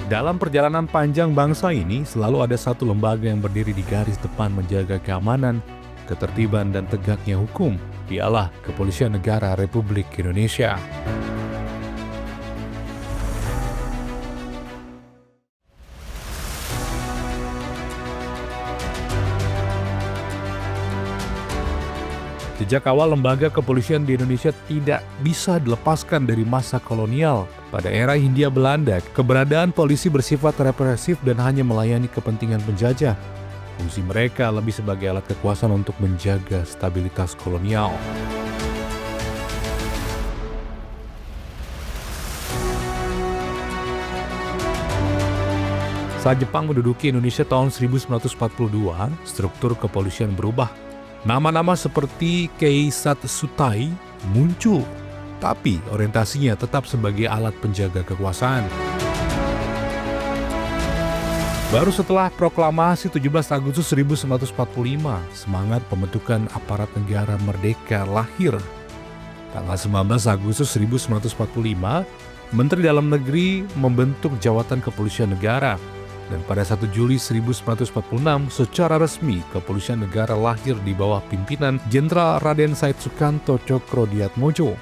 Dalam perjalanan panjang bangsa ini, selalu ada satu lembaga yang berdiri di garis depan menjaga keamanan, ketertiban, dan tegaknya hukum. Ialah Kepolisian Negara Republik Indonesia. Sejak awal lembaga kepolisian di Indonesia tidak bisa dilepaskan dari masa kolonial. Pada era Hindia Belanda, keberadaan polisi bersifat represif dan hanya melayani kepentingan penjajah. Fungsi mereka lebih sebagai alat kekuasaan untuk menjaga stabilitas kolonial. Saat Jepang menduduki Indonesia tahun 1942, struktur kepolisian berubah. Nama-nama seperti Kei Satsutai muncul, tapi orientasinya tetap sebagai alat penjaga kekuasaan. Baru setelah proklamasi 17 Agustus 1945, semangat pembentukan aparat negara merdeka lahir. Tanggal 19 Agustus 1945, Menteri Dalam Negeri membentuk Jawatan Kepolisian Negara. Dan pada 1 Juli 1946, secara resmi Kepolisian Negara lahir di bawah pimpinan Jenderal Raden Said Sukanto Cokro-Diatmodjo.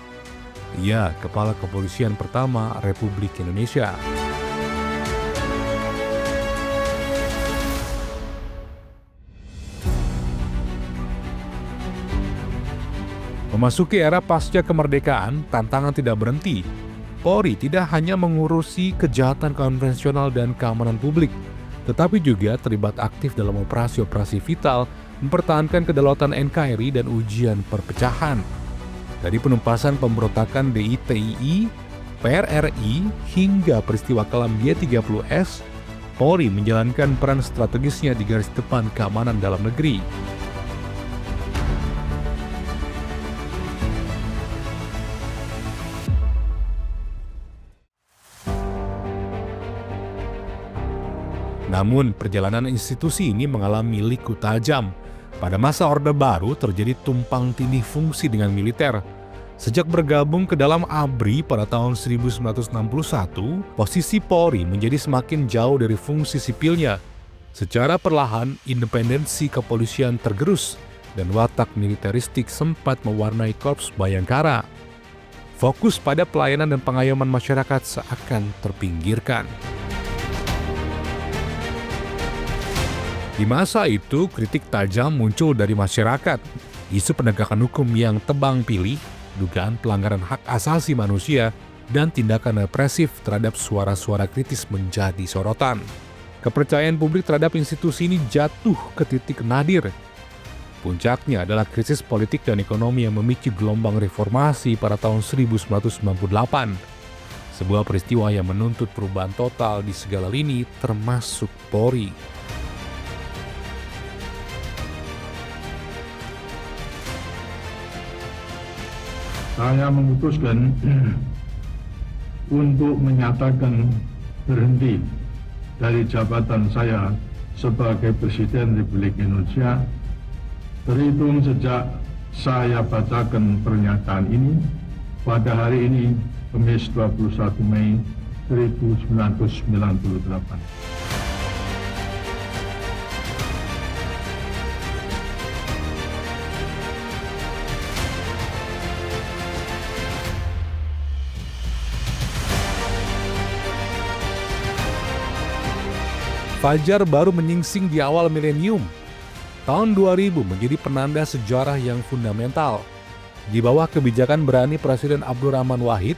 Ia Kepala Kepolisian pertama Republik Indonesia. Memasuki era pasca kemerdekaan, tantangan tidak berhenti. Polri tidak hanya mengurusi kejahatan konvensional dan keamanan publik, tetapi juga terlibat aktif dalam operasi-operasi vital, mempertahankan kedaulatan NKRI dan ujian perpecahan. Dari penumpasan pemberontakan DITII, PRRI, hingga peristiwa kelam G30S, Polri menjalankan peran strategisnya di garis depan keamanan dalam negeri. Namun, perjalanan institusi ini mengalami liku tajam. Pada masa Orde Baru terjadi tumpang tindih fungsi dengan militer. Sejak bergabung ke dalam ABRI pada tahun 1961, posisi Polri menjadi semakin jauh dari fungsi sipilnya. Secara perlahan, independensi kepolisian tergerus dan watak militeristik sempat mewarnai Korps Bayangkara. Fokus pada pelayanan dan pengayoman masyarakat seakan terpinggirkan. Di masa itu, kritik tajam muncul dari masyarakat. Isu penegakan hukum yang tebang pilih, dugaan pelanggaran hak asasi manusia, dan tindakan represif terhadap suara-suara kritis menjadi sorotan. Kepercayaan publik terhadap institusi ini jatuh ke titik nadir. Puncaknya adalah krisis politik dan ekonomi yang memicu gelombang reformasi pada tahun 1998. Sebuah peristiwa yang menuntut perubahan total di segala lini, termasuk Polri. Saya memutuskan untuk menyatakan berhenti dari jabatan saya sebagai Presiden Republik Indonesia terhitung sejak saya bacakan pernyataan ini pada hari ini, Kamis 21 Mei 1998. Fajar baru menyingsing di awal milenium. Tahun 2000 menjadi penanda sejarah yang fundamental. Di bawah kebijakan berani Presiden Abdurrahman Wahid,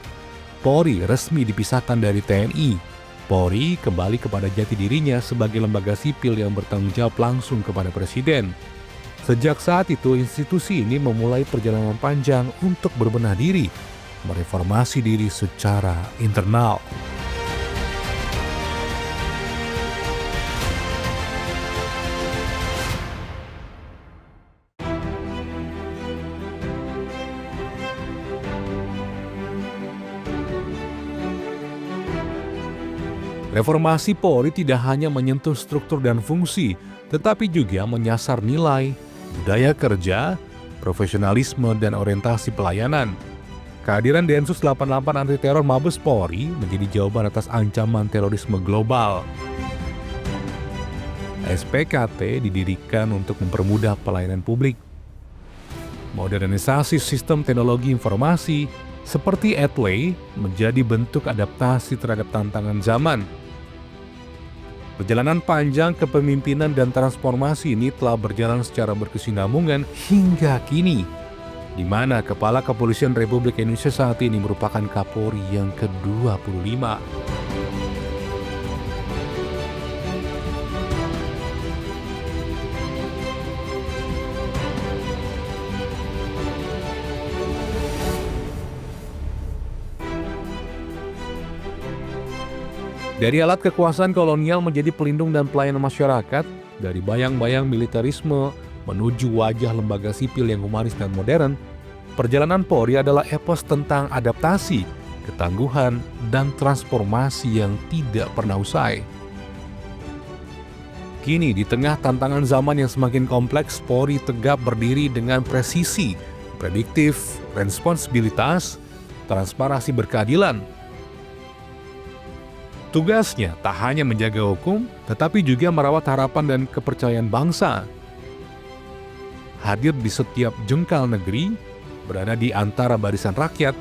Polri resmi dipisahkan dari TNI. Polri kembali kepada jati dirinya sebagai lembaga sipil yang bertanggung jawab langsung kepada Presiden. Sejak saat itu, institusi ini memulai perjalanan panjang untuk berbenah diri, mereformasi diri secara internal. Reformasi Polri tidak hanya menyentuh struktur dan fungsi, tetapi juga menyasar nilai, budaya kerja, profesionalisme, dan orientasi pelayanan. Kehadiran Densus 88 Anti Teror Mabes Polri menjadi jawaban atas ancaman terorisme global. SPKT didirikan untuk mempermudah pelayanan publik. Modernisasi sistem teknologi informasi seperti Etley menjadi bentuk adaptasi terhadap tantangan zaman. Perjalanan panjang kepemimpinan dan transformasi ini telah berjalan secara berkesinambungan hingga kini, di mana Kepala Kepolisian Republik Indonesia saat ini merupakan Kapolri yang ke-25. Dari alat kekuasaan kolonial menjadi pelindung dan pelayan masyarakat, dari bayang-bayang militerisme menuju wajah lembaga sipil yang humanis dan modern, perjalanan Polri adalah epos tentang adaptasi, ketangguhan, dan transformasi yang tidak pernah usai. Kini, di tengah tantangan zaman yang semakin kompleks, Polri tegap berdiri dengan presisi, prediktif, responsibilitas, transparansi berkeadilan. Tugasnya tak hanya menjaga hukum, tetapi juga merawat harapan dan kepercayaan bangsa. Hadir di setiap jengkal negeri, berada di antara barisan rakyat,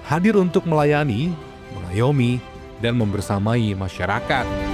hadir untuk melayani, mengayomi, dan membersamai masyarakat.